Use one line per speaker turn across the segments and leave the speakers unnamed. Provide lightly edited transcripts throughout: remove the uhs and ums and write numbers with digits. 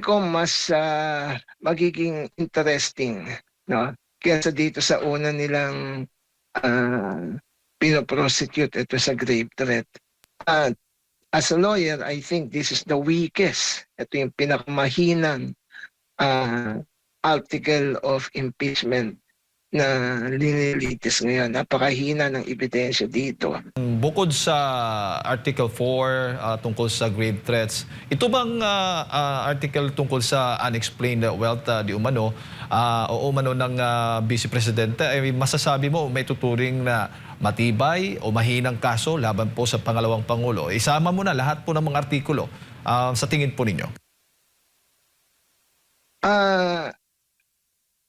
ko mas magiging interesting, no? Kaysa dito sa una nilang pinoprosecute ito sa grave threat. As a lawyer, I think this is the weakest. Ito yung pinakamahinang article of impeachment na linilitis ngayon. Napakahina ng ebidensya dito.
Bukod sa Article 4 tungkol sa grave threats, ito bang article tungkol sa unexplained wealth di umano o umano ng Vice Presidente ay masasabi mo may tuturing na matibay o mahinang kaso laban po sa pangalawang Pangulo? Isama mo na lahat po ng mga artikulo sa tingin po ninyo.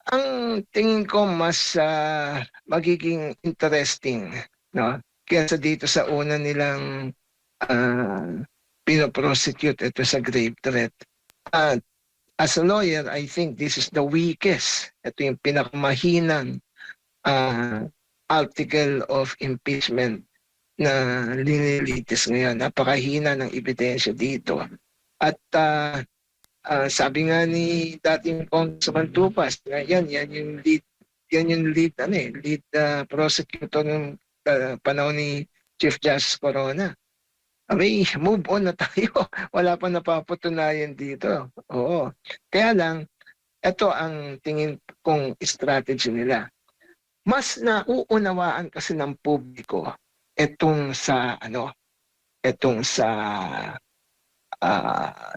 Ang tingin ko mas magiging interesting, no? Kaysa dito sa una nilang pinoprosecute ito sa grave threat. As a lawyer, I think this is the weakest. Ito yung pinakamahinang article of impeachment na linilitis ngayon. Napakahina ng ebidensya dito. At sabi nga ni dating Congressman Tupas, yan yung lead prosecutor ng panahon ni Chief Justice Corona. May move on na tayo. Wala pa napapatunayan dito. Oo. Kaya lang, ito ang tingin kong strategy nila. Mas nauunawaan kasi ng publiko itong sa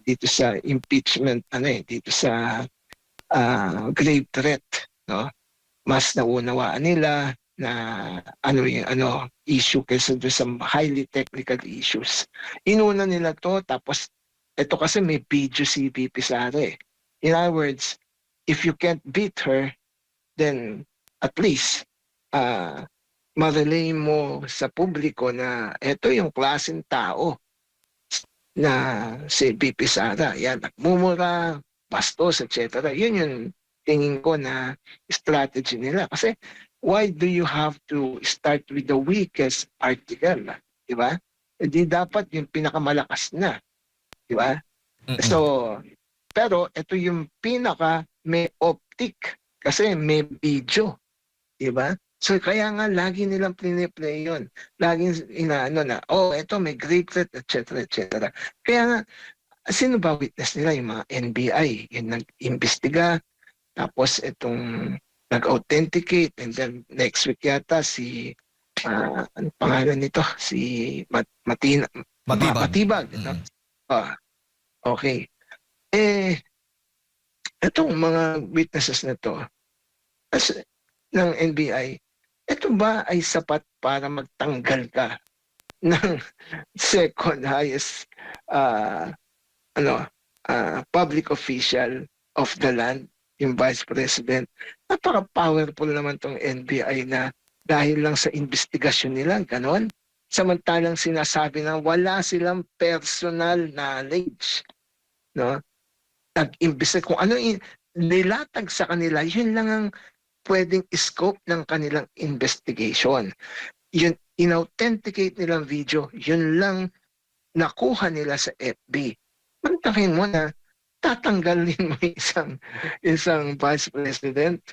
dito sa impeachment dito sa grave threat, no? Mas naunawaan nila na issue kaysa sa highly technical issues. Inuna nila to, tapos ito kasi may video si VP Sara. In other words, if you can't beat her, then at least ma-relay mo sa publiko na ito yung klaseng tao na si VP Sara. Yan, nagmumura, bastos, etc. Yun yung tingin ko na strategy nila. Kasi why do you have to start with the weakest article? Diba? Hindi dapat yung pinakamalakas na. Diba? So, pero ito yung pinaka may optic kasi may video. Diba? So kaya nga lagi nilang play yun. Laging inaano na, ito may grave threat, etc. etc. Kaya nga, sino ba witness nila? Yung mga NBI, yung nag-imbestiga, tapos itong nag-authenticate, and then next week yata si, ano pangalan nito? Si Matibag. Okay. Itong mga witnesses na to, ng NBI, ito ba ay sapat para magtanggal ka ng second highest public official of the land, yung Vice President? Napaka-powerful naman tong NBI na dahil lang sa investigasyon nila, ganon. Samantalang sinasabi na wala silang personal knowledge, no? Nag-imbestiga kung ano nilatag sa kanila, yun lang ang pwedeng scope ng kanilang investigation. Yun, inauthenticate nilang video, yun lang nakuha nila sa FB. Mantakin mo na tatanggalin mo isang Vice President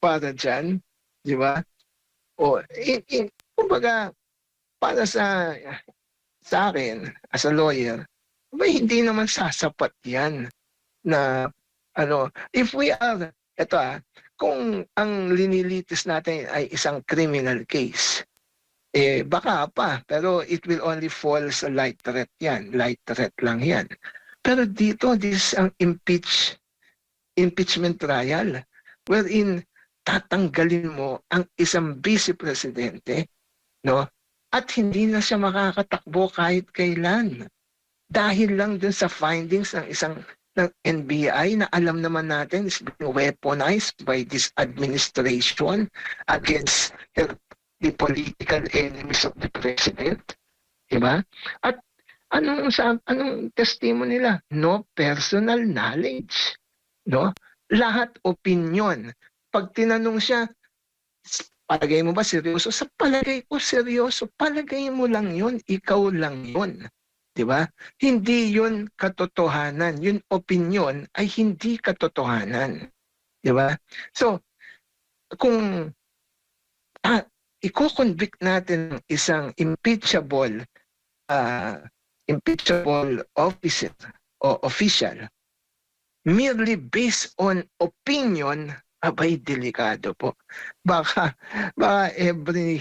para dyan, di ba? O, kumbaga, para sa akin, as a lawyer, hindi naman sasapat yan na, if we are, kung ang linilitis natin ay isang criminal case, baka pa, pero it will only fall sa light threat yan. Light threat lang yan. Pero dito, this is ang impeachment trial wherein tatanggalin mo ang isang vice presidente, no? At hindi na siya makakatakbo kahit kailan. Dahil lang dun sa findings ng NBI na alam naman natin is being weaponized by this administration against the political enemies of the president. Diba? At anong testimony nila? No personal knowledge. No? Lahat opinion. Pag tinanong siya, palagay mo ba seryoso? Sa palagay ko seryoso. Palagay mo lang yun. Ikaw lang yun. 'di ba? Hindi 'yun katotohanan, 'yung opinyon ay hindi katotohanan, 'di ba? So, kung ah, iko-convict natin ng isang ah, impeachable officer o official merely based on opinion, abay delikado po. Baka baka every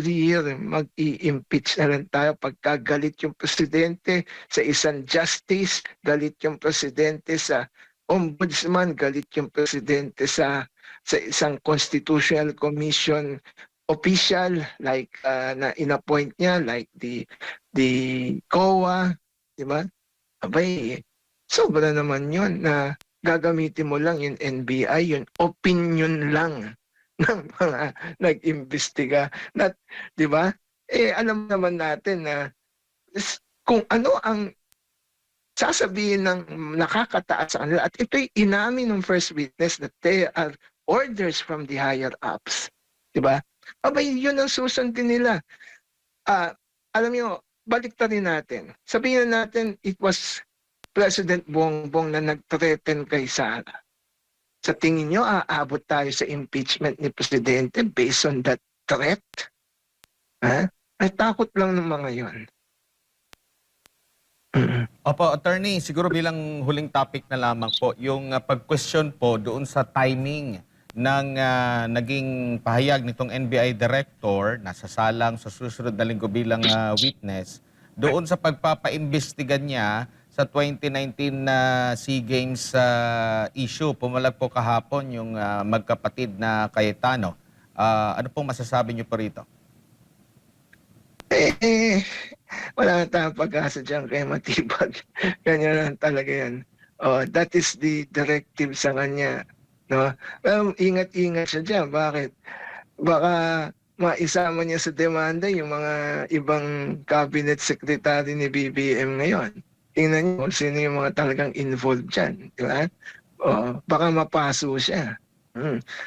year mag-i-impeach na lang tayo pagka galit yung presidente sa isang justice, galit yung presidente sa ombudsman, galit yung presidente sa isang constitutional commission official like na inappoint niya like the COA, di ba? Abay, sobra naman yun na gagamitin mo lang yung NBI, yung opinion lang ng mga nag-imbestiga. Not, di ba? Eh, alam naman natin na kung ano ang sasabihin ng nakakataas sa kanila, at ito'y inamin ng first witness that they are orders from the higher ups. Di ba? Abay, yun ang susundin nila. Alam niyo, baliktarin natin. Sabihin natin, it was President Bongbong na nag-threaten kay Sara. Sa tingin nyo, aabot tayo sa impeachment ni Presidente based on that threat? Ha? Ay, takot lang ng mga yon.
Opo, attorney, siguro bilang huling topic na lamang po, yung pag-question po doon sa timing ng naging pahayag nitong NBI director na sasalang sa susunod na linggo bilang witness, doon sa pagpapaimbestigan niya sa 2019 na SEA Games issue. Pumalag po kahapon yung magkapatid na Cayetano. Ano pong masasabi niyo po rito?
Wala na tayong pag-asa dyan kay Matibag. Ganyan lang talaga yan. That is the directive sa kanya. No? Pero ingat-ingat siya dyan. Bakit? Baka maisama niya sa demanda yung mga ibang cabinet secretary ni BBM ngayon. Tingnan niyo kung sino yung mga talagang involved dyan. Di ba? Baka mapaso siya.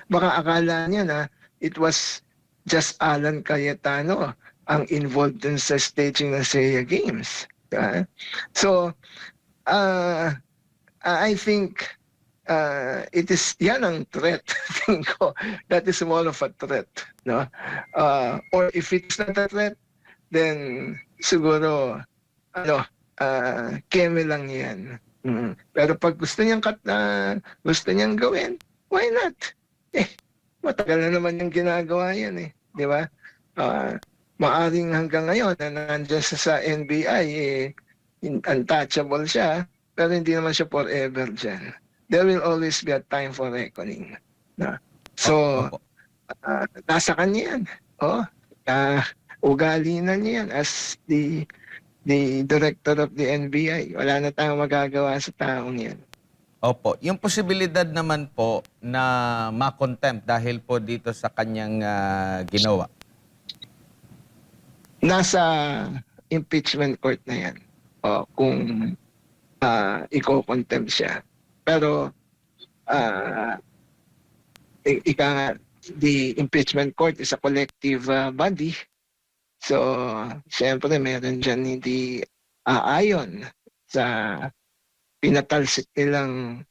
Baka akala niya na it was just Alan Cayetano ang involved dun sa staging ng SEA Games. So, I think it is, yan ang threat. Tingin ko, that is more of a threat. No? Or if it's not a threat, then siguro, keme lang yan. Pero pag gusto niyang gawin, why not? Matagal na naman yung ginagawa yan eh. Di ba? Maaring hanggang ngayon na nandiyan sa NBI, untouchable siya, pero hindi naman siya forever dyan. There will always be a time for reckoning. No? So, nasa kanya yan. Ugali na niya yan as the director of the NBI. Wala na tayong magagawa sa taong yan.
Opo. Yung posibilidad naman po na ma-contempt dahil po dito sa kanyang ginawa.
Nasa impeachment court na yan. Kung i-contempt siya. Pero the impeachment court is a collective body. So, siyempre meron dyan hindi aayon sa pinatalsik nilang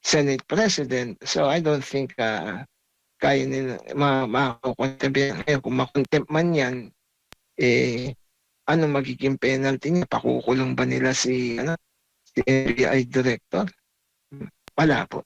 Senate President. So, I don't think kaya nila makakontempt yan. Ngayon, kung makontempt man yan, ano magiging penalty niya? Pakukulong ba nila si NBI director? Wala po.